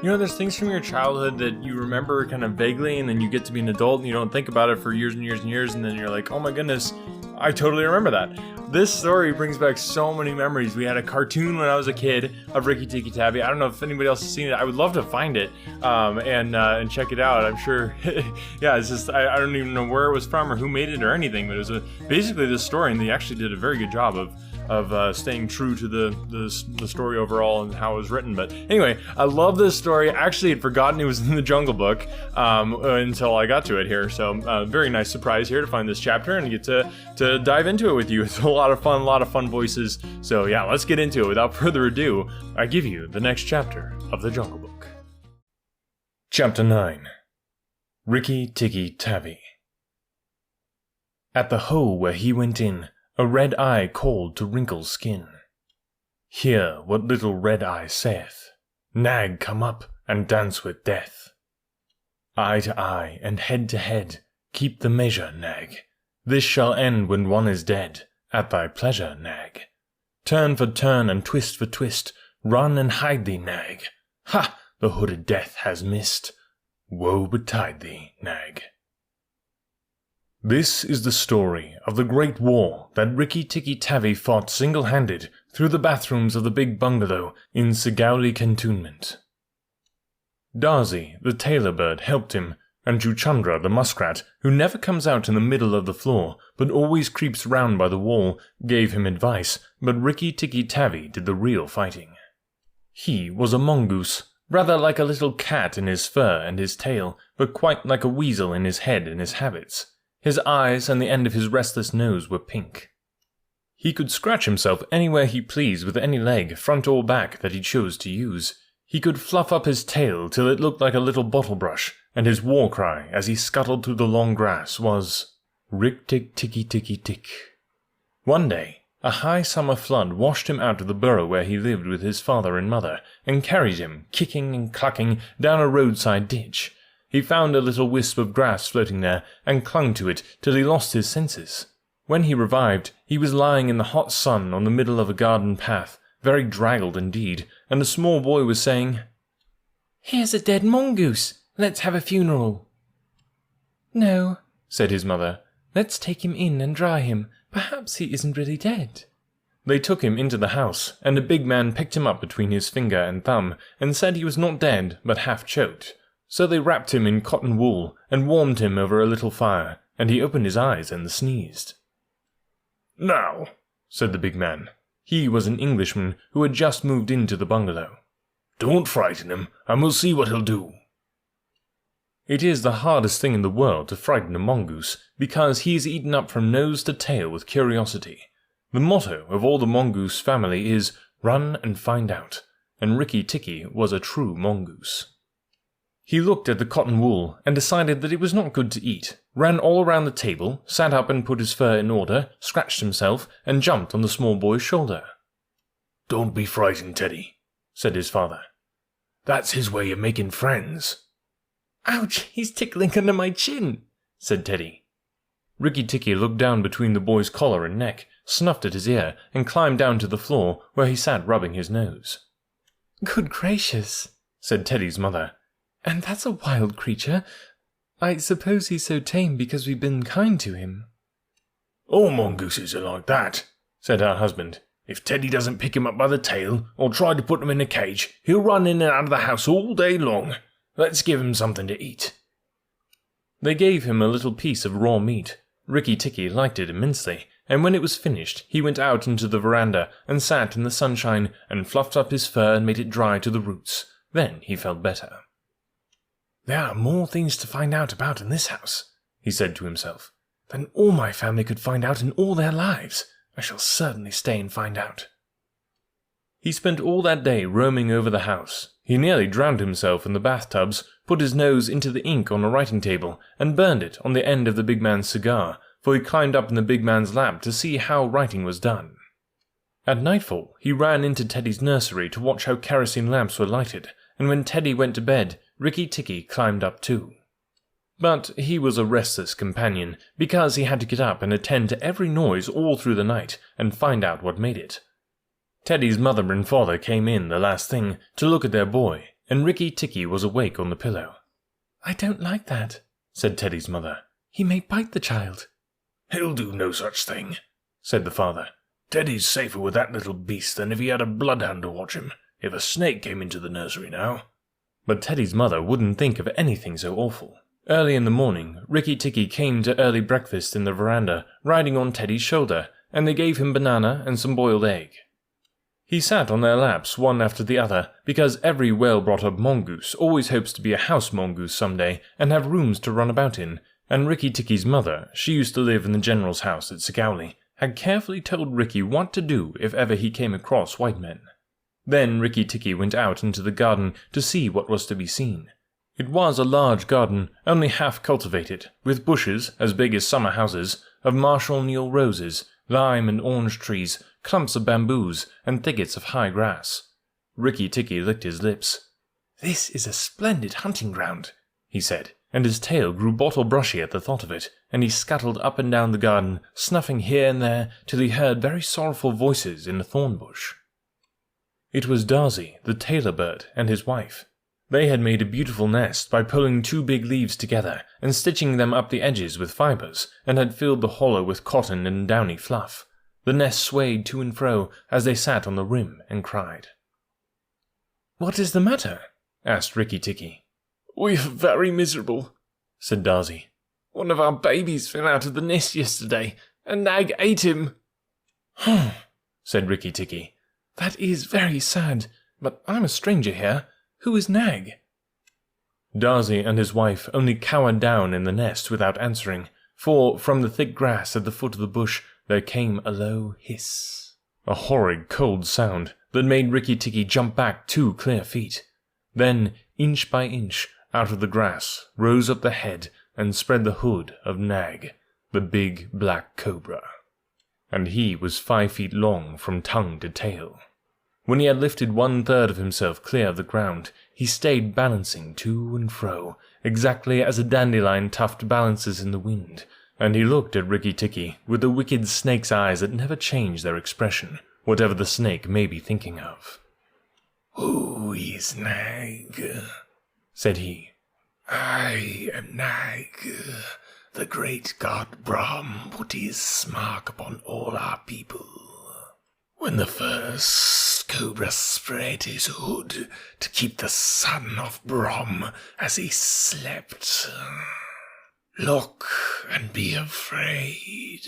You know, there's things from your childhood that you remember kind of vaguely, and then you get to be an adult and you don't think about it for years and years and years, and then you're like, oh my goodness, I totally remember that. This story brings back so many memories. We had a cartoon when I was a kid of Rikki-tikki-tavi. I don't know if anybody else has seen it. I would love to find it and check it out. I'm sure, yeah, it's just, I don't even know where it was from or who made it or anything, but it was basically this story, and they actually did a very good job of staying true to the story overall and how it was written. But anyway, I love this story. Actually, I'd forgotten it was in the Jungle Book until I got to it here. So very nice surprise here to find this chapter and get to dive into it with you. It's a lot of fun voices. So yeah, let's get into it. Without further ado, I give you the next chapter of the Jungle Book. Chapter 9. Rikki-tikki-tavi. At the hole where he went in, a red eye called to Wrinkle's skin. Hear what little red eye saith, Nag, come up and dance with death. Eye to eye and head to head, keep the measure, Nag. This shall end when one is dead, at thy pleasure, Nag. Turn for turn and twist for twist, run and hide thee, Nag. Ha! The hooded death has missed. Woe betide thee, Nag. This is the story of the great war that Rikki-tikki-tavi fought single-handed through the bathrooms of the big bungalow in Sigowli cantonment. Darzee, the tailor bird, helped him, and Chuchandra, the muskrat, who never comes out in the middle of the floor but always creeps round by the wall, gave him advice, but Rikki-tikki-tavi did the real fighting. He was a mongoose, rather like a little cat in his fur and his tail, but quite like a weasel in his head and his habits. His eyes and the end of his restless nose were pink. He could scratch himself anywhere he pleased with any leg, front or back, that he chose to use. He could fluff up his tail till it looked like a little bottle brush, and his war cry, as he scuttled through the long grass, was, Rik-tik-tikki-tikki-tick. One day, a high summer flood washed him out of the burrow where he lived with his father and mother, and carried him, kicking and clucking, down a roadside ditch. He found a little wisp of grass floating there, and clung to it till he lost his senses. When he revived, he was lying in the hot sun on the middle of a garden path, very draggled indeed, and a small boy was saying, "Here's a dead mongoose. Let's have a funeral." "No," said his mother. "Let's take him in and dry him. Perhaps he isn't really dead." They took him into the house, and a big man picked him up between his finger and thumb, and said he was not dead, but half choked. So they wrapped him in cotton wool, and warmed him over a little fire, and he opened his eyes and sneezed. "Now," said the big man. He was an Englishman who had just moved into the bungalow. "Don't frighten him, and we'll see what he'll do." It is the hardest thing in the world to frighten a mongoose, because he is eaten up from nose to tail with curiosity. The motto of all the mongoose family is, "Run and find out," and Rikki-tikki was a true mongoose. He looked at the cotton wool and decided that it was not good to eat, ran all around the table, sat up and put his fur in order, scratched himself, and jumped on the small boy's shoulder. "Don't be frightened, Teddy," said his father. "That's his way of making friends." "Ouch, he's tickling under my chin," said Teddy. Rikki-tikki looked down between the boy's collar and neck, snuffed at his ear, and climbed down to the floor, where he sat rubbing his nose. "Good gracious," said Teddy's mother. "And that's a wild creature. I suppose he's so tame because we've been kind to him." "All mongooses are like that," said her husband. "If Teddy doesn't pick him up by the tail, or try to put him in a cage, he'll run in and out of the house all day long. Let's give him something to eat." They gave him a little piece of raw meat. Rikki-tikki liked it immensely, and when it was finished, he went out into the veranda and sat in the sunshine and fluffed up his fur and made it dry to the roots. Then he felt better. "There are more things to find out about in this house," he said to himself, "than all my family could find out in all their lives. I shall certainly stay and find out." He spent all that day roaming over the house. He nearly drowned himself in the bathtubs, put his nose into the ink on a writing table, and burned it on the end of the big man's cigar, for he climbed up in the big man's lap to see how writing was done. At nightfall, he ran into Teddy's nursery to watch how kerosene lamps were lighted, and when Teddy went to bed, Rikki-tikki climbed up too. But he was a restless companion, because he had to get up and attend to every noise all through the night, and find out what made it. Teddy's mother and father came in the last thing to look at their boy, and Rikki-tikki was awake on the pillow. "I don't like that," said Teddy's mother. "He may bite the child." "He'll do no such thing," said the father. "Teddy's safer with that little beast than if he had a bloodhound to watch him, if a snake came into the nursery now." But Teddy's mother wouldn't think of anything so awful. Early in the morning, Rikki-tikki came to early breakfast in the veranda, riding on Teddy's shoulder, and they gave him banana and some boiled egg. He sat on their laps one after the other, because every well-brought-up mongoose always hopes to be a house mongoose someday and have rooms to run about in, and Rikki-tikki's mother, she used to live in the general's house at Sigowli, had carefully told Rikki what to do if ever he came across white men. Then Rikki-tikki went out into the garden to see what was to be seen. It was a large garden, only half cultivated, with bushes, as big as summer houses, of Marshall Neal roses, lime and orange trees, clumps of bamboos, and thickets of high grass. Rikki-tikki licked his lips. "This is a splendid hunting ground," he said, and his tail grew bottle-brushy at the thought of it, and he scuttled up and down the garden, snuffing here and there, till he heard very sorrowful voices in a thorn bush. It was Darzee, the tailor bird, and his wife. They had made a beautiful nest by pulling 2 big leaves together and stitching them up the edges with fibers, and had filled the hollow with cotton and downy fluff. The nest swayed to and fro as they sat on the rim and cried. "What is the matter?" asked Rikki-tikki. "We're very miserable," said Darzee. "One of our babies fell out of the nest yesterday, and Nag ate him." "Humph," said Rikki-tikki. "That is very sad, but I'm a stranger here. Who is Nag?" Darzee and his wife only cowered down in the nest without answering, for from the thick grass at the foot of the bush there came a low hiss. A horrid cold sound that made Rikki-tikki jump back 2 clear feet. Then, inch by inch, out of the grass rose up the head and spread the hood of Nag, the big black cobra. And he was 5 feet long from tongue to tail. When he had lifted 1/3 of himself clear of the ground, he stayed balancing to and fro, exactly as a dandelion tuft balances in the wind, and he looked at Rikki-tikki with the wicked snake's eyes that never change their expression, whatever the snake may be thinking of. "Who is Nag?" said he. "I am Nag. The great god Brahm put his mark upon all our people. When the first cobra spread his hood to keep the son of Brahm as he slept. Look and be afraid."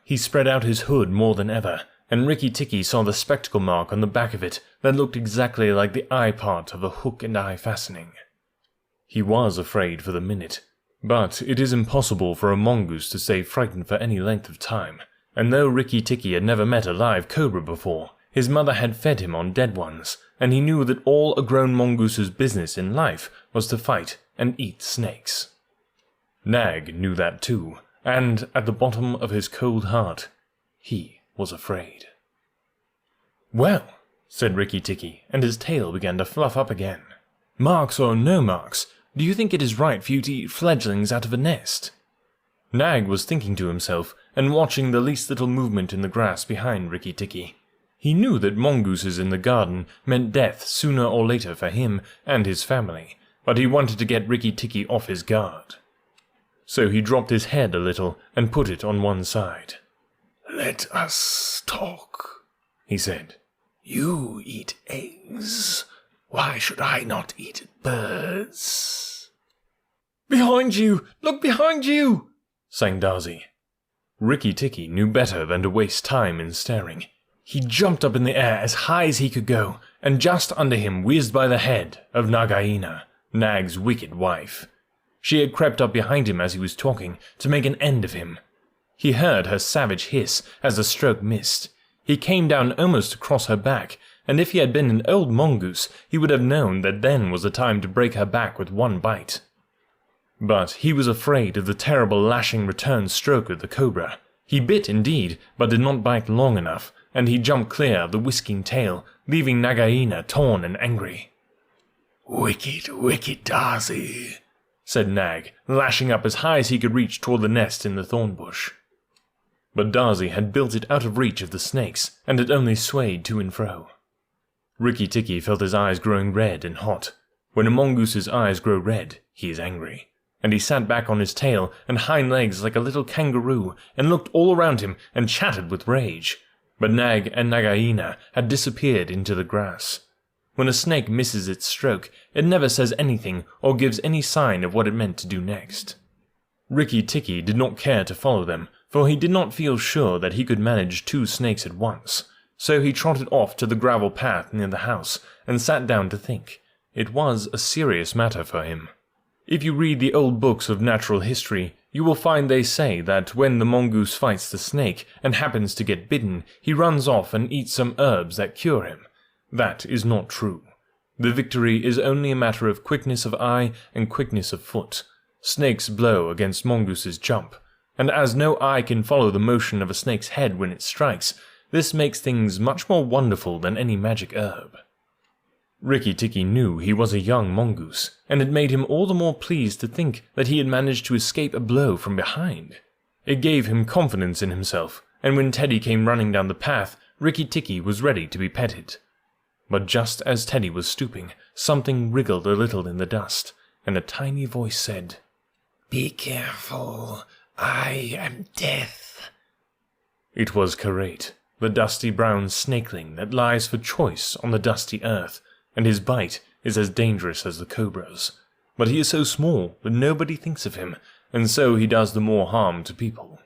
He spread out his hood more than ever, and Rikki-tikki saw the spectacle mark on the back of it that looked exactly like the eye part of a hook and eye fastening. He was afraid for the minute, but it is impossible for a mongoose to stay frightened for any length of time, and though Rikki-tikki had never met a live cobra before, his mother had fed him on dead ones, and he knew that all a grown mongoose's business in life was to fight and eat snakes. Nag knew that too, and at the bottom of his cold heart, he was afraid. "Well," said Rikki-tikki, and his tail began to fluff up again. "Marks or no marks, do you think it is right for you to eat fledglings out of a nest?" Nag was thinking to himself and watching the least little movement in the grass behind Rikki-tikki. He knew that mongooses in the garden meant death sooner or later for him and his family, but he wanted to get Rikki-tikki off his guard. So he dropped his head a little and put it on one side. "Let us talk," he said. "You eat eggs. Why should I not eat birds?" "Behind you! Look behind you!" sang Darzee. Rikki-tikki knew better than to waste time in staring. He jumped up in the air as high as he could go, and just under him whizzed by the head of Nagaina, Nag's wicked wife. She had crept up behind him as he was talking, to make an end of him. He heard her savage hiss as the stroke missed. He came down almost across her back, and if he had been an old mongoose, he would have known that then was the time to break her back with one bite. But he was afraid of the terrible lashing return stroke of the cobra. He bit indeed, but did not bite long enough, and he jumped clear of the whisking tail, leaving Nagaina torn and angry. "Wicked, wicked Darzee," said Nag, lashing up as high as he could reach toward the nest in the thorn bush. But Darzee had built it out of reach of the snakes, and it only swayed to and fro. Rikki-tikki felt his eyes growing red and hot. When a mongoose's eyes grow red, he is angry. And he sat back on his tail and hind legs like a little kangaroo, and looked all around him and chattered with rage. But Nag and Nagaina had disappeared into the grass. When a snake misses its stroke, it never says anything or gives any sign of what it meant to do next. Rikki-tikki did not care to follow them, for he did not feel sure that he could manage 2 snakes at once. So he trotted off to the gravel path near the house and sat down to think. It was a serious matter for him. If you read the old books of natural history, you will find they say that when the mongoose fights the snake and happens to get bitten, he runs off and eats some herbs that cure him. That is not true. The victory is only a matter of quickness of eye and quickness of foot. Snakes blow against mongooses jump, and as no eye can follow the motion of a snake's head when it strikes, this makes things much more wonderful than any magic herb. Rikki-tikki knew he was a young mongoose, and it made him all the more pleased to think that he had managed to escape a blow from behind. It gave him confidence in himself, and when Teddy came running down the path, Rikki-tikki was ready to be petted. But just as Teddy was stooping, something wriggled a little in the dust, and a tiny voice said, "Be careful, I am death." It was Karate, the dusty brown snakeling that lies for choice on the dusty earth, and his bite is as dangerous as the cobra's. But he is so small that nobody thinks of him, and so he does the more harm to people.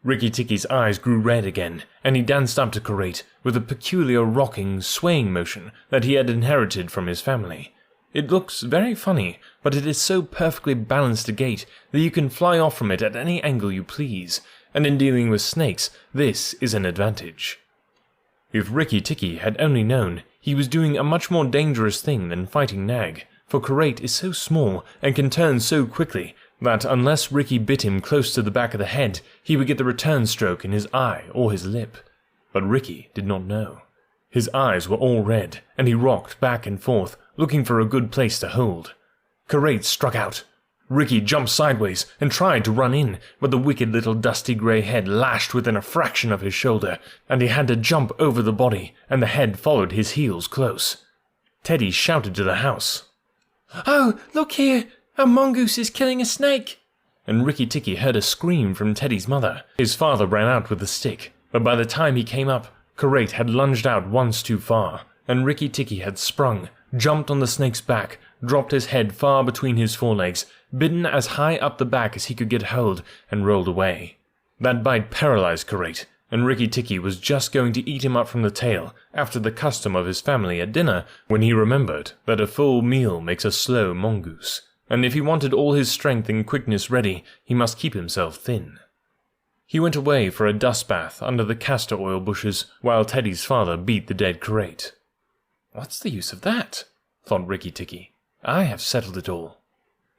Rikki-tikki's eyes grew red again, and he danced up to Karate with a peculiar rocking, swaying motion that he had inherited from his family. It looks very funny, but it is so perfectly balanced a gait that you can fly off from it at any angle you please, and in dealing with snakes, this is an advantage. If Rikki-tikki had only known, he was doing a much more dangerous thing than fighting Nag, for Karate is so small and can turn so quickly that unless Rikki bit him close to the back of the head, he would get the return stroke in his eye or his lip. But Rikki did not know. His eyes were all red, and he rocked back and forth, looking for a good place to hold. Karate struck out. Rikki jumped sideways and tried to run in, but the wicked little dusty grey head lashed within a fraction of his shoulder, and he had to jump over the body, and the head followed his heels close. Teddy shouted to the house, "Oh, look here! A mongoose is killing a snake!" And Rikki-tikki heard a scream from Teddy's mother. His father ran out with a stick, but by the time he came up, Karate had lunged out once too far, and Rikki-tikki had sprung, jumped on the snake's back, dropped his head far between his forelegs, bitten as high up the back as he could get hold, and rolled away. That bite paralyzed Karate, and Rikki-tikki was just going to eat him up from the tail, after the custom of his family at dinner, when he remembered that a full meal makes a slow mongoose, and if he wanted all his strength and quickness ready, he must keep himself thin. He went away for a dust bath under the castor oil bushes, while Teddy's father beat the dead Karate. "What's the use of that?" thought Rikki-tikki. "I have settled it all."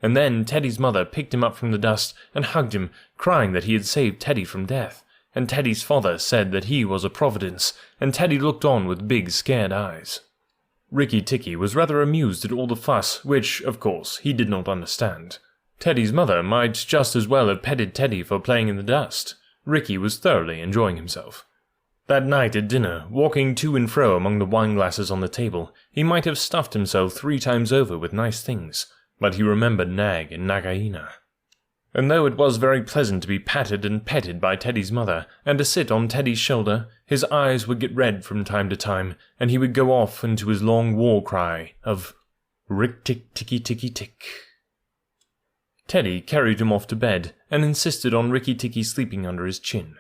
And then Teddy's mother picked him up from the dust and hugged him, crying that he had saved Teddy from death, and Teddy's father said that he was a providence, and Teddy looked on with big scared eyes. Rikki-tikki was rather amused at all the fuss, which, of course, he did not understand. Teddy's mother might just as well have petted Teddy for playing in the dust. Rikki was thoroughly enjoying himself. That night at dinner, walking to and fro among the wine glasses on the table, he might have stuffed himself 3 times over with nice things, but he remembered Nag and Nagaina. And though it was very pleasant to be patted and petted by Teddy's mother, and to sit on Teddy's shoulder, his eyes would get red from time to time, and he would go off into his long war cry of "Rick-tick-ticky-ticky-tick." Teddy carried him off to bed, and insisted on Rikki-tikki sleeping under his chin.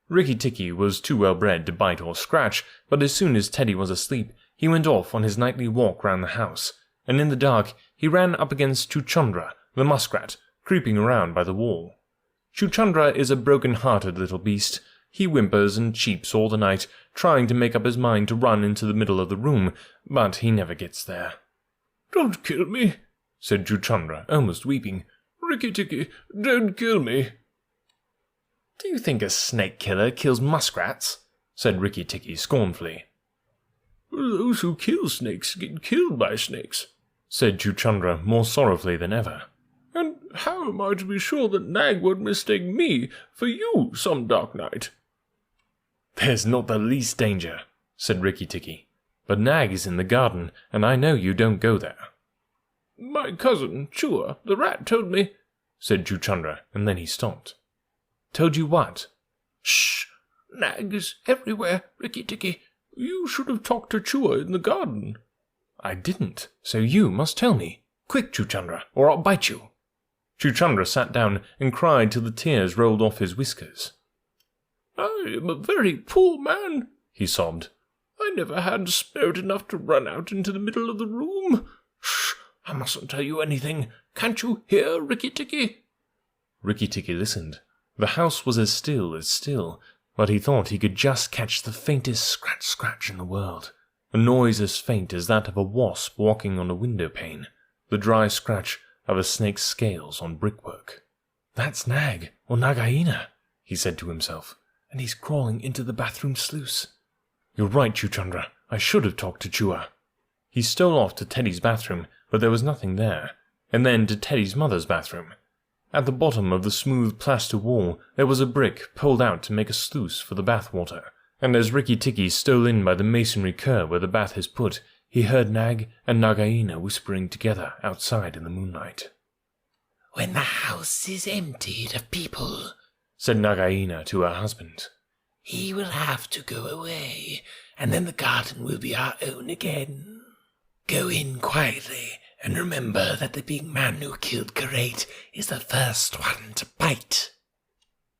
Rikki-tikki was too well bred to bite or scratch, but as soon as Teddy was asleep, he went off on his nightly walk round the house, and in the dark he ran up against Chuchundra, the muskrat, creeping around by the wall. Chuchundra is a broken-hearted little beast. He whimpers and cheeps all the night, trying to make up his mind to run into the middle of the room, but he never gets there. "Don't kill me," said Chuchundra, almost weeping. "Rikki-tikki, don't kill me." "Do you think a snake killer kills muskrats?" said Rikki-tikki scornfully. "Those who kill snakes get killed by snakes," said Chuchundra more sorrowfully than ever. "And how am I to be sure that Nag won't mistake me for you some dark night?" "There's not the least danger," said Rikki-tikki. "But Nag is in the garden, and I know you don't go there." My cousin, Chua, the rat, told me, said Chuchundra, and then he stopped. Told you what? Shh! Nags everywhere, Rikki-tikki. You should have talked to Chua in the garden. I didn't, so you must tell me. Quick, Chuchundra, or I'll bite you. Chuchundra sat down and cried till the tears rolled off his whiskers. I am a very poor man, he sobbed. I never had spirit enough to run out into the middle of the room. Shh! I mustn't tell you anything. Can't you hear, Rikki-tikki? Rikki-tikki listened. The house was as still, but he thought he could just catch the faintest scratch in the world, a noise as faint as that of a wasp walking on a window pane, the dry scratch of a snake's scales on brickwork. That's Nag, or Nagaina, he said to himself, and he's crawling into the bathroom sluice. You're right, Chuchundra, I should have talked to Chua. He stole off to Teddy's bathroom, but there was nothing there, and then to Teddy's mother's bathroom. At the bottom of the smooth plaster wall there was a brick pulled out to make a sluice for the bath water, and as Rikki-tikki stole in by the masonry curb where the bath is put, he heard Nag and Nagaina whispering together outside in the moonlight. When the house is emptied of people, said Nagaina to her husband, he will have to go away, and then the garden will be our own again. Go in quietly, and remember that the big man who killed Great is the first one to bite.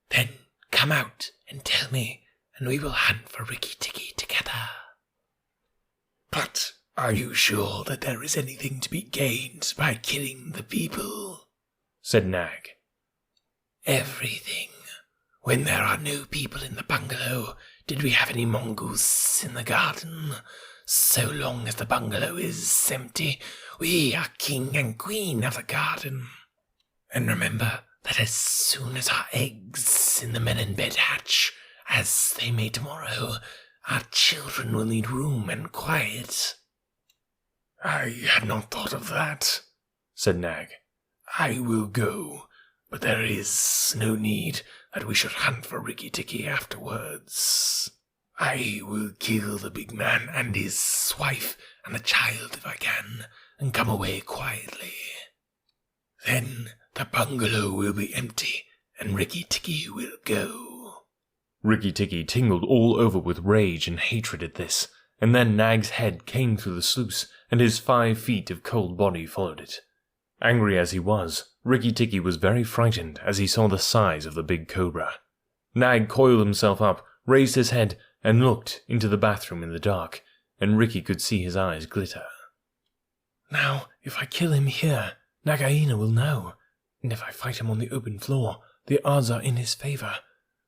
Then come out and tell me, and we will hunt for Rikki-tikki together. But are you sure that there is anything to be gained by killing the people? Said Nag. Everything. When there are no people in the bungalow, did we have any mongoose in the garden? So long as the bungalow is empty, we are king and queen of the garden. And remember that as soon as our eggs in the melon bed hatch, as they may tomorrow, our children will need room and quiet. I had not thought of that, said Nag. I will go, but there is no need that we should hunt for Rikki-tikki afterwards. I will kill the big man and his wife and the child if I can, and come away quietly. Then the bungalow will be empty, and Rikki-tikki will go. Rikki-tikki tingled all over with rage and hatred at this, and then Nag's head came through the sluice, and his 5 feet of cold body followed it. Angry as he was, Rikki-tikki was very frightened as he saw the size of the big cobra. Nag coiled himself up, raised his head, and looked into the bathroom in the dark, and Rikki could see his eyes glitter. Now, if I kill him here, Nagaina will know, and if I fight him on the open floor, the odds are in his favor.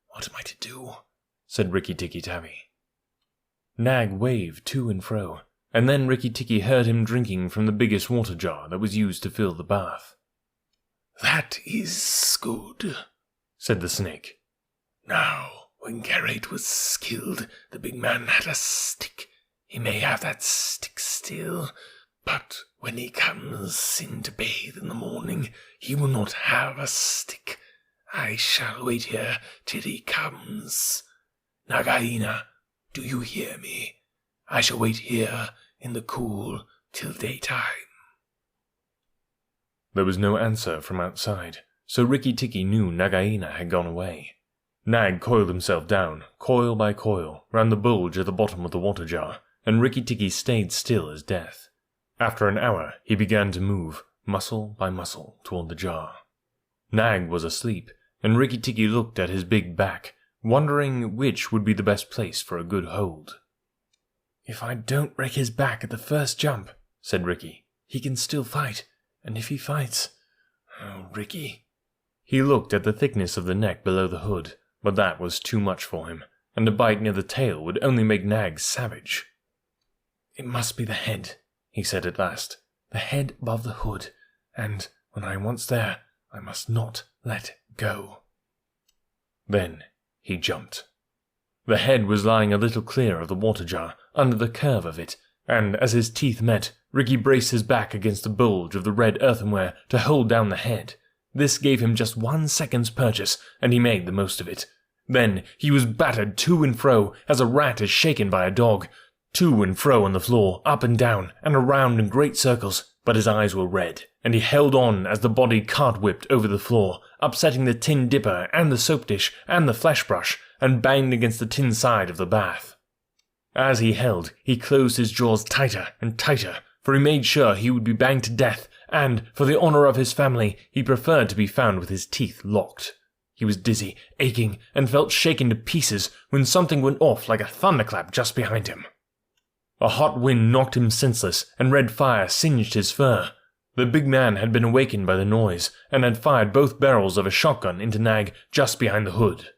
What am I to do? Said Rikki-tikki-tavi. Nag waved to and fro, and then Rikki-tikki heard him drinking from the biggest water jar that was used to fill the bath. That is good, said the snake. Now, when Great was killed, the big man had a stick. He may have that stick still, but when he comes in to bathe in the morning, he will not have a stick. I shall wait here till he comes. Nagaina, do you hear me? I shall wait here in the cool till daytime. There was no answer from outside, so Rikki-tikki knew Nagaina had gone away. Nag coiled himself down, coil by coil, round the bulge at the bottom of the water jar, and Rikki-tikki stayed still as death. After an hour, he began to move, muscle by muscle, toward the jar. Nag was asleep, and Rikki-tikki looked at his big back, wondering which would be the best place for a good hold. If I don't break his back at the first jump, said Rikki, he can still fight, and if he fights... Oh, Rikki. He looked at the thickness of the neck below the hood, but that was too much for him, and a bite near the tail would only make Nag savage. It must be the head, he said at last, the head above the hood, and when I am once there, I must not let go. Then he jumped. The head was lying a little clear of the water jar, under the curve of it, and as his teeth met, Rikki braced his back against the bulge of the red earthenware to hold down the head. This gave him just 1 second's purchase, and he made the most of it. Then he was battered to and fro as a rat is shaken by a dog. To and fro on the floor, up and down, and around in great circles, but his eyes were red, and he held on as the body cart-whipped over the floor, upsetting the tin dipper and the soap dish and the flesh brush, and banged against the tin side of the bath. As he held, he closed his jaws tighter and tighter, for he made sure he would be banged to death, and, for the honour of his family, he preferred to be found with his teeth locked. He was dizzy, aching, and felt shaken to pieces when something went off like a thunderclap just behind him. A hot wind knocked him senseless, and red fire singed his fur. The big man had been awakened by the noise, and had fired both barrels of a shotgun into Nag just behind the hood.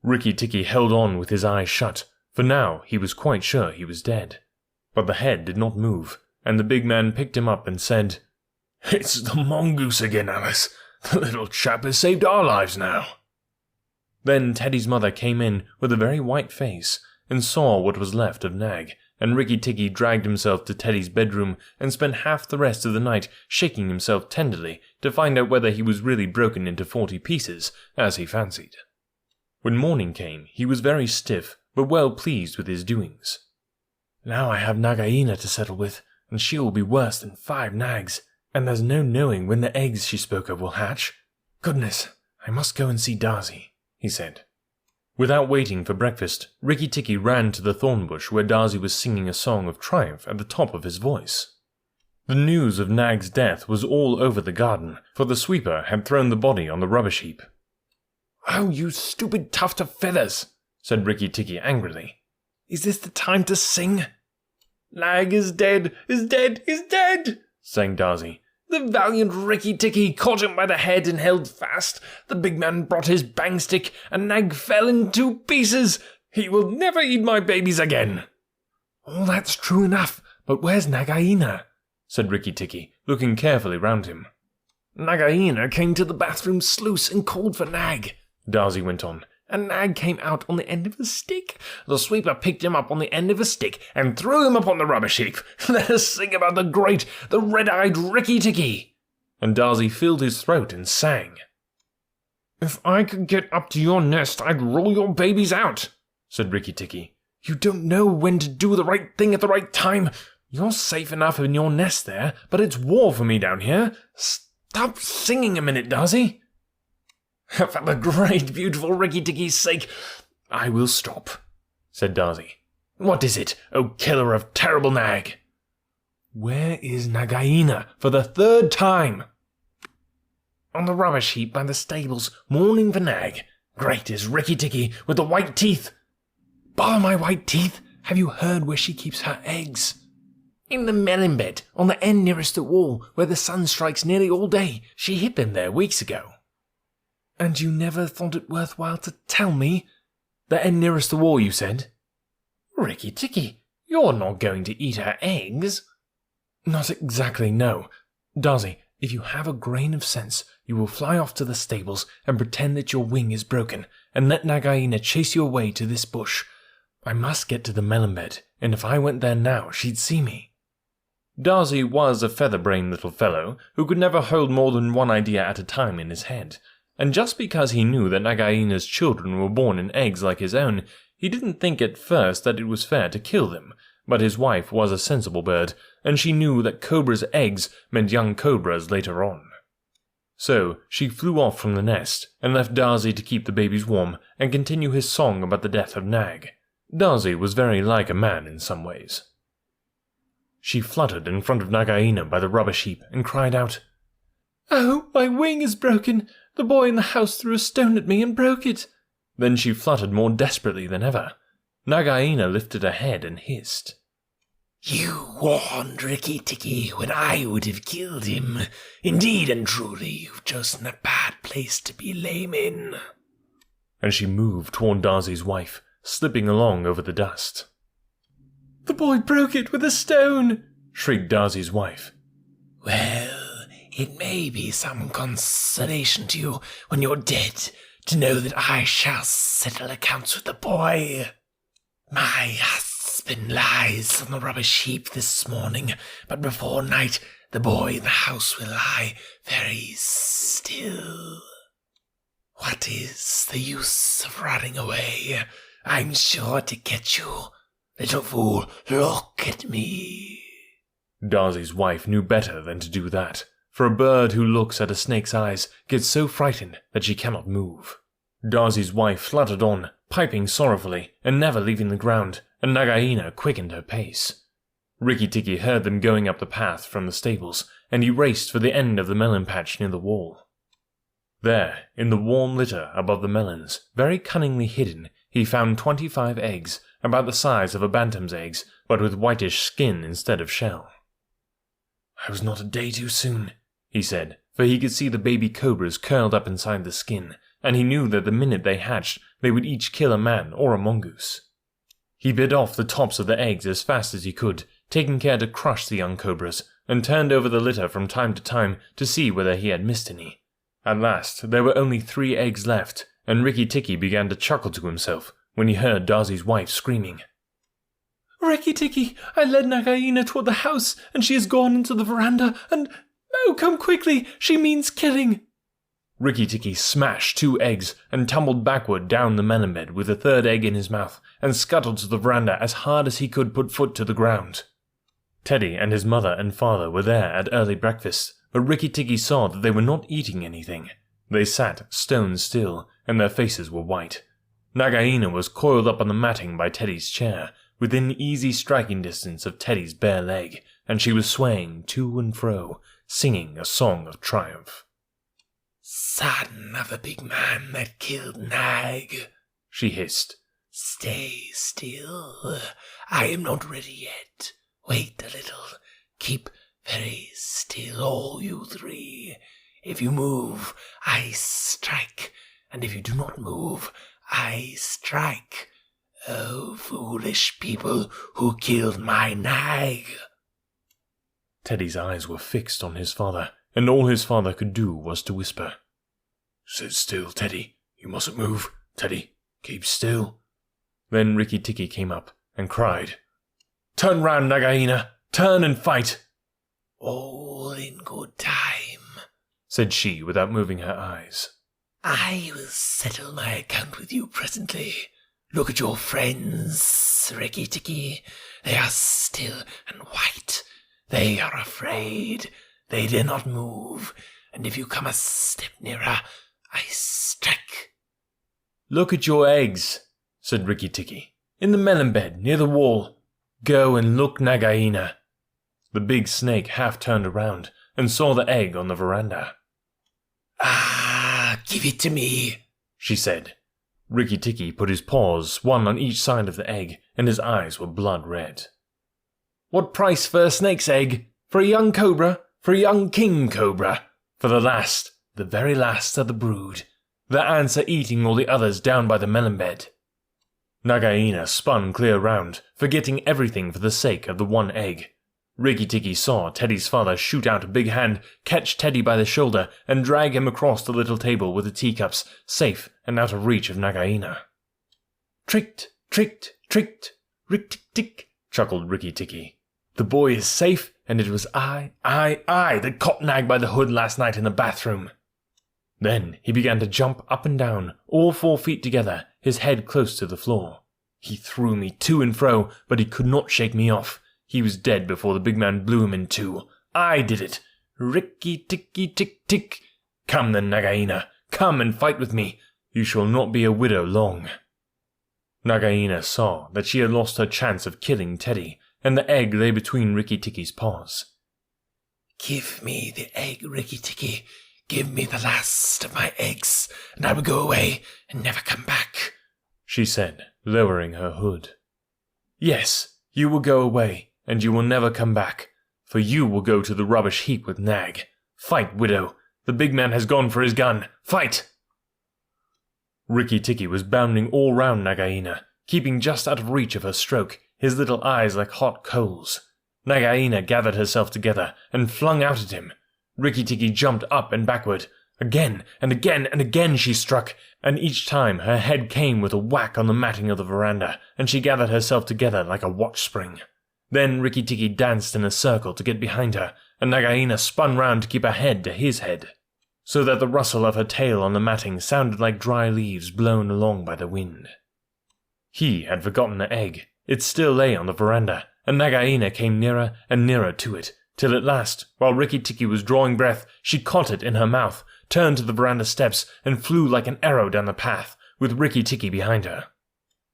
Rikki-tikki held on with his eyes shut, for now he was quite sure he was dead. But the head did not move, and the big man picked him up and said, "It's the mongoose again, Alice. The little chap has saved our lives now." Then Teddy's mother came in with a very white face, and saw what was left of Nag, and Rikki-tikki dragged himself to Teddy's bedroom and spent half the rest of the night shaking himself tenderly to find out whether he was really broken into 40 pieces, as he fancied. When morning came, he was very stiff, but well pleased with his doings. "Now I have Nagaina to settle with, and she will be worse than 5 nags, and there's no knowing when the eggs she spoke of will hatch. Goodness, I must go and see Darzee," he said. Without waiting for breakfast, Rikki-tikki ran to the thorn bush where Darzee was singing a song of triumph at the top of his voice. The news of Nag's death was all over the garden, for the sweeper had thrown the body on the rubbish heap. "Oh, you stupid tuft of feathers," said Rikki-tikki angrily. "Is this the time to sing?" "Nag is dead, is dead, is dead," sang Darzee. "The valiant Rikki-tikki caught him by the head and held fast. The big man brought his bang stick, and Nag fell in 2 pieces. He will never eat my babies again." "All that's true enough, but where's Nagaina?" said Rikki-tikki, looking carefully round him. "Nagaina came to the bathroom sluice and called for Nag," Darzee went on, "and Nag came out on the end of a stick. The sweeper picked him up on the end of a stick and threw him upon the rubbish heap. Let us sing about the red-eyed Rikki-tikki." And Darzee filled his throat and sang. "If I could get up to your nest, I'd roll your babies out," said Rikki-tikki. "You don't know when to do the right thing at the right time. You're safe enough in your nest there, but it's war for me down here. Stop singing a minute, Darzee." "For the great, beautiful Rikki-tikki's sake, I will stop," said Darzee. "What is it, O killer of terrible Nag?" "Where is Nagaina for the 3rd time?" "On the rubbish heap by the stables, mourning for Nag. Great is Rikki-tikki with the white teeth." "Bother my white teeth! Have you heard where she keeps her eggs?" "In the melon bed, on the end nearest the wall, where the sun strikes nearly all day. She hid them there weeks ago." "And you never thought it worthwhile to tell me? The end nearest the wall, you said?" "Rikki-tikki, you're not going to eat her eggs?" "Not exactly, no. Darzee, if you have a grain of sense, you will fly off to the stables and pretend that your wing is broken, and let Nagaina chase you away to this bush. I must get to the melon bed, and if I went there now, she'd see me." Darzee was a feather-brained little fellow who could never hold more than one idea at a time in his head. And just because he knew that Nagaina's children were born in eggs like his own, he didn't think at first that it was fair to kill them. But his wife was a sensible bird, and she knew that cobras' eggs meant young cobras later on. So she flew off from the nest, and left Darzee to keep the babies warm and continue his song about the death of Nag. Darzee was very like a man in some ways. She fluttered in front of Nagaina by the rubbish heap and cried out, "Oh, my wing is broken! The boy in the house threw a stone at me and broke it." Then she fluttered more desperately than ever. Nagaina lifted her head and hissed, "You warned Rikki-tikki when I would have killed him. Indeed and truly, you've chosen a bad place to be lame in." And she moved toward Darzee's wife, slipping along over the dust. "The boy broke it with a stone," shrieked Darzee's wife. "Well, it may be some consolation to you when you're dead to know that I shall settle accounts with the boy. My husband lies on the rubbish heap this morning, but before night the boy in the house will lie very still. What is the use of running away? I'm sure to get you. Little fool, look at me." Darzee's wife knew better than to do that, for a bird who looks at a snake's eyes gets so frightened that she cannot move. Darzee's wife fluttered on, piping sorrowfully and never leaving the ground, and Nagaina quickened her pace. Rikki-tikki heard them going up the path from the stables, and he raced for the end of the melon patch near the wall. There, in the warm litter above the melons, very cunningly hidden, he found 25 eggs, about the size of a bantam's eggs, but with whitish skin instead of shell. "I was not a day too soon," he said, for he could see the baby cobras curled up inside the skin, and he knew that the minute they hatched, they would each kill a man or a mongoose. He bit off the tops of the eggs as fast as he could, taking care to crush the young cobras, and turned over the litter from time to time to see whether he had missed any. At last, there were only 3 eggs left, and Rikki-tikki began to chuckle to himself when he heard Darzee's wife screaming. Rikki-tikki, I led Nagaina toward the house, and she has gone into the veranda, and... Oh, come quickly, she means killing. Rikki-tikki smashed 2 eggs and tumbled backward down the melon bed with the 3rd egg in his mouth, and scuttled to the veranda as hard as he could put foot to the ground. Teddy and his mother and father were there at early breakfast, but Rikki-tikki saw that they were not eating anything. They sat stone still, and their faces were white. Nagaina was coiled up on the matting by Teddy's chair, within easy striking distance of Teddy's bare leg, and she was swaying to and fro, singing a song of triumph. "Son of the big man that killed Nag," she hissed. "Stay still. I am not ready yet. Wait a little. Keep very still, all you 3. If you move, I strike, and if you do not move, I strike. Oh, foolish people who killed my Nag." Teddy's eyes were fixed on his father, and all his father could do was to whisper, "Sit still, Teddy. You mustn't move. Teddy, keep still." Then Rikki-tikki came up and cried, "Turn round, Nagaina! Turn and fight!" "All in good time," said she without moving her eyes. "I will settle my account with you presently. Look at your friends, Rikki-tikki. They are still and white. They are afraid. They dare not move, and if you come a step nearer, I strike." "Look at your eggs," said Rikki-tikki, "in the melon bed near the wall. Go and look, Nagaina." The big snake half turned around and saw the egg on the veranda. "Ah, give it to me," she said. Rikki-tikki put his paws, one on each side of the egg, and his eyes were blood red. "What price for a snake's egg? For a young cobra? For a young king cobra? For the last, the very last of the brood. The ants are eating all the others down by the melon bed." Nagaina spun clear round, forgetting everything for the sake of the one egg. Rikki-tikki saw Teddy's father shoot out a big hand, catch Teddy by the shoulder, and drag him across the little table with the teacups, safe and out of reach of Nagaina. "Tricked, tricked, tricked, Rick-tick-tick," chuckled Rikki-tikki. "The boy is safe, and it was I that caught Nag by the hood last night in the bathroom." Then he began to jump up and down, all 4 feet together, his head close to the floor. He threw me to and fro, but he could not shake me off. He was dead before the big man blew him in 2. I did it. Rikki-tikki-tick-tick. Come then, Nagaina. Come and fight with me. You shall not be a widow long. Nagaina saw that she had lost her chance of killing Teddy, and the egg lay between Rikki-tikki's paws. "Give me the egg, Rikki-tikki. Give me the last of my eggs, and I will go away and never come back," she said, lowering her hood. "Yes, you will go away, and you will never come back, for you will go to the rubbish heap with Nag. Fight, widow. The big man has gone for his gun. Fight!" Rikki-tikki was bounding all round Nagaina, keeping just out of reach of her stroke, his little eyes like hot coals. Nagaina gathered herself together and flung out at him. Rikki-tikki jumped up and backward. Again and again and again she struck, and each time her head came with a whack on the matting of the veranda, and she gathered herself together like a watch spring. Then Rikki-tikki danced in a circle to get behind her, and Nagaina spun round to keep her head to his head, so that the rustle of her tail on the matting sounded like dry leaves blown along by the wind. He had forgotten the egg. It still lay on the veranda, and Nagaina came nearer and nearer to it, till at last, while Rikki-tikki was drawing breath, she caught it in her mouth, turned to the veranda steps, and flew like an arrow down the path, with Rikki-tikki behind her.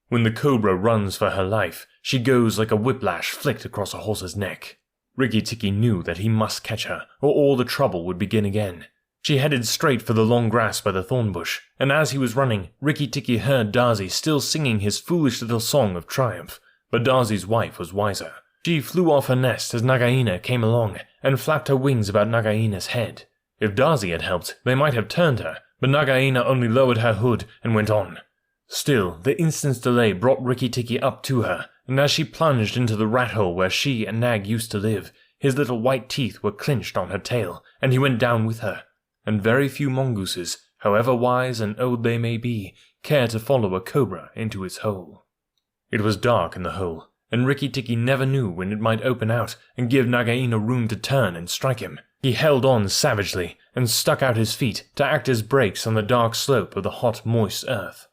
When the cobra runs for her life, she goes like a whiplash flicked across a horse's neck. Rikki-tikki knew that he must catch her, or all the trouble would begin again. She headed straight for the long grass by the thorn bush, and as he was running, Rikki-tikki heard Darzee still singing his foolish little song of triumph. But Darzee's wife was wiser. She flew off her nest as Nagaina came along, and flapped her wings about Nagaina's head. If Darzee had helped, they might have turned her, but Nagaina only lowered her hood and went on. Still, the instant's delay brought Rikki-tikki up to her, and as she plunged into the rat hole where she and Nag used to live, his little white teeth were clinched on her tail, and he went down with her. And very few mongooses, however wise and old they may be, care to follow a cobra into its hole. It was dark in the hole, and Rikki-tikki never knew when it might open out and give Nagaina room to turn and strike him. He held on savagely, and stuck out his feet to act as brakes on the dark slope of the hot, moist earth.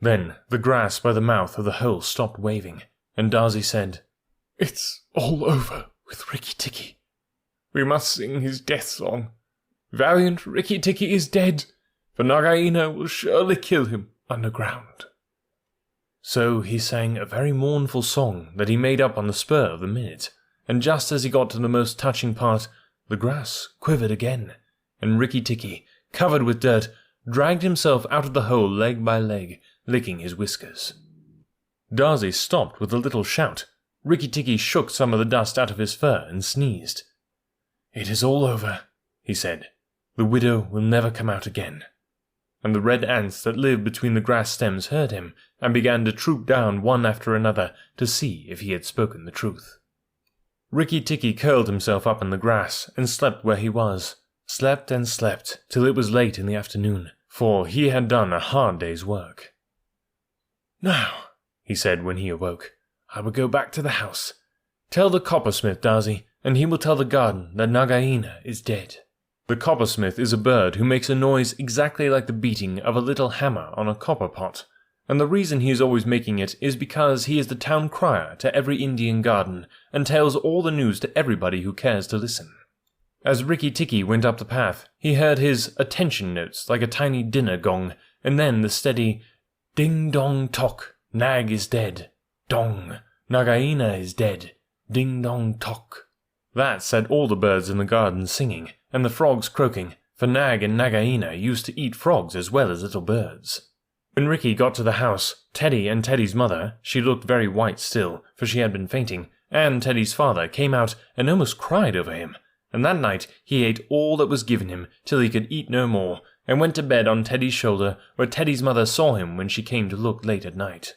Then the grass by the mouth of the hole stopped waving, and Darzee said, "It's all over with Rikki-tikki. We must sing his death song. Valiant Rikki-tikki is dead, for Nagaina will surely kill him underground." So he sang a very mournful song that he made up on the spur of the minute, and just as he got to the most touching part, the grass quivered again, and Rikki-tikki, covered with dirt, dragged himself out of the hole leg by leg, licking his whiskers. Darzee stopped with a little shout. Rikki-tikki shook some of the dust out of his fur and sneezed. "It is all over," he said. "The widow will never come out again." And the red ants that lived between the grass stems heard him, and began to troop down one after another to see if he had spoken the truth. Rikki-tikki curled himself up in the grass and slept where he was, slept and slept till it was late in the afternoon, for he had done a hard day's work. "Now," he said when he awoke, "I will go back to the house. Tell the coppersmith, Darzee, and he will tell the garden that Nagaina is dead." The coppersmith is a bird who makes a noise exactly like the beating of a little hammer on a copper pot, and the reason he is always making it is because he is the town crier to every Indian garden, and tells all the news to everybody who cares to listen. As Rikki-tikki went up the path, he heard his attention notes like a tiny dinner gong, and then the steady ding-dong-tock, Nag is dead, dong, Nagaina is dead, ding-dong-tock. That set all the birds in the garden singing, and the frogs croaking, for Nag and Nagaina used to eat frogs as well as little birds. When Rikki got to the house, Teddy and Teddy's mother, she looked very white still, for she had been fainting, and Teddy's father came out and almost cried over him, and that night he ate all that was given him till he could eat no more, and went to bed on Teddy's shoulder, where Teddy's mother saw him when she came to look late at night.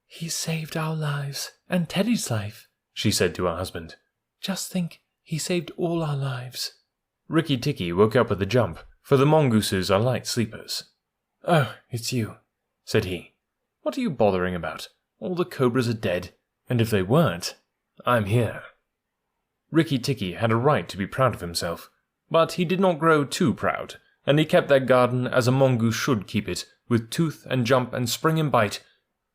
"He saved our lives, and Teddy's life," she said to her husband. "Just think, he saved all our lives." Rikki-tikki woke up with a jump, for the mongooses are light sleepers. "Oh, it's you," said he. "What are you bothering about? All the cobras are dead, and if they weren't, I'm here." Rikki-tikki had a right to be proud of himself, but he did not grow too proud, and he kept that garden as a mongoose should keep it, with tooth and jump and spring and bite,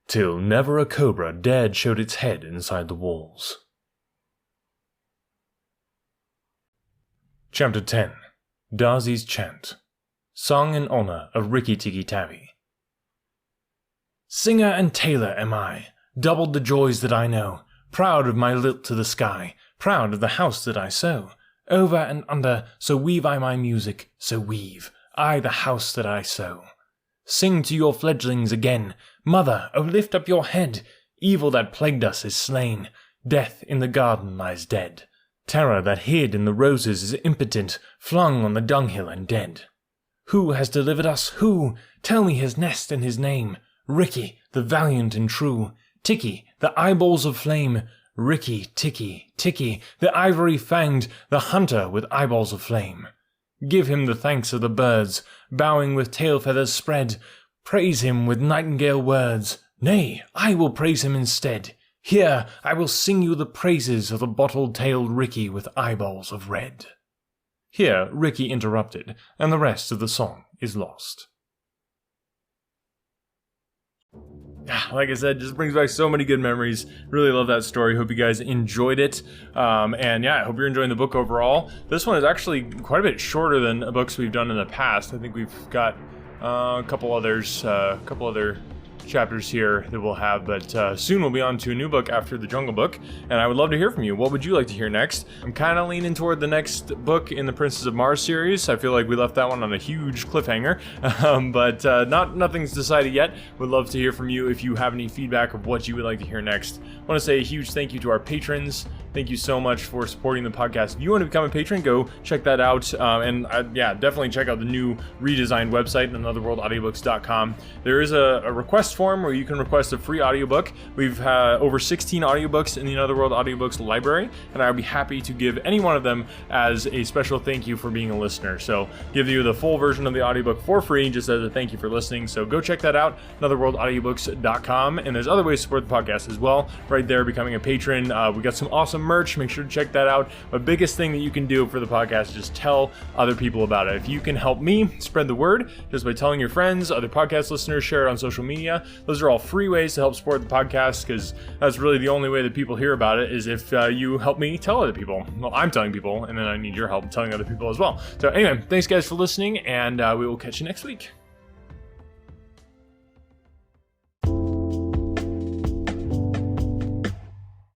till never a cobra dared show its head inside the walls. Chapter 10. Darzee's Chant. Sung in honor of Rikki-tikki-tavi. Singer and tailor am I, doubled the joys that I know, proud of my lilt to the sky, proud of the house that I sew. Over and under, so weave I my music, so weave I the house that I sew. Sing to your fledglings again, mother, oh lift up your head, evil that plagued us is slain, death in the garden lies dead. Terror that hid in the roses is impotent, flung on the dunghill and dead. Who has delivered us? Who? Tell me his nest and his name. Rikki, the valiant and true. Tikki, the eyeballs of flame. Rikki-tikki-tikki, the ivory-fanged, the hunter with eyeballs of flame. Give him the thanks of the birds, bowing with tail feathers spread. Praise him with nightingale words. Nay, I will praise him instead. Here, I will sing you the praises of the bottle-tailed Rikki with eyeballs of red. Here Rikki interrupted, and the rest of the song is lost. like I said, just brings back so many good memories. Really love that story. Hope you guys enjoyed it. And yeah, I hope you're enjoying the book overall. This one is actually quite a bit shorter than books we've done in the past. I think we've got a couple other chapters here that we'll have, but soon we'll be on to a new book after the Jungle Book, and I would love to hear from you. What would you like to hear next? I'm kind of leaning toward the next book in the Princess of Mars series. I feel like we left that one on a huge cliffhanger, but nothing's decided yet. Would love to hear from you if you have any feedback of what you would like to hear next. I want to say a huge thank you to our patrons. Thank you so much for supporting the podcast. If you want to become a patron, go check that out. Definitely check out the new redesigned website, anotherworldaudiobooks.com. There is a request form where you can request a free audiobook. We've had over 16 audiobooks in the Another World Audiobooks library, and I'll be happy to give any one of them as a special thank you for being a listener. So give you the full version of the audiobook for free, just as a thank you for listening. So go check that out, anotherworldaudiobooks.com. And there's other ways to support the podcast as well. Right there, becoming a patron. We got some awesome merch. Make sure to check that out. The biggest thing that you can do for the podcast is just tell other people about it. If you can help me spread the word just by telling your friends, other podcast listeners, share it on social media. Those are all free ways to help support the podcast, because that's really the only way that people hear about it, is if you help me tell other people. Well, I'm telling people, and then I need your help telling other people as well. So anyway, thanks guys for listening, and we will catch you next week.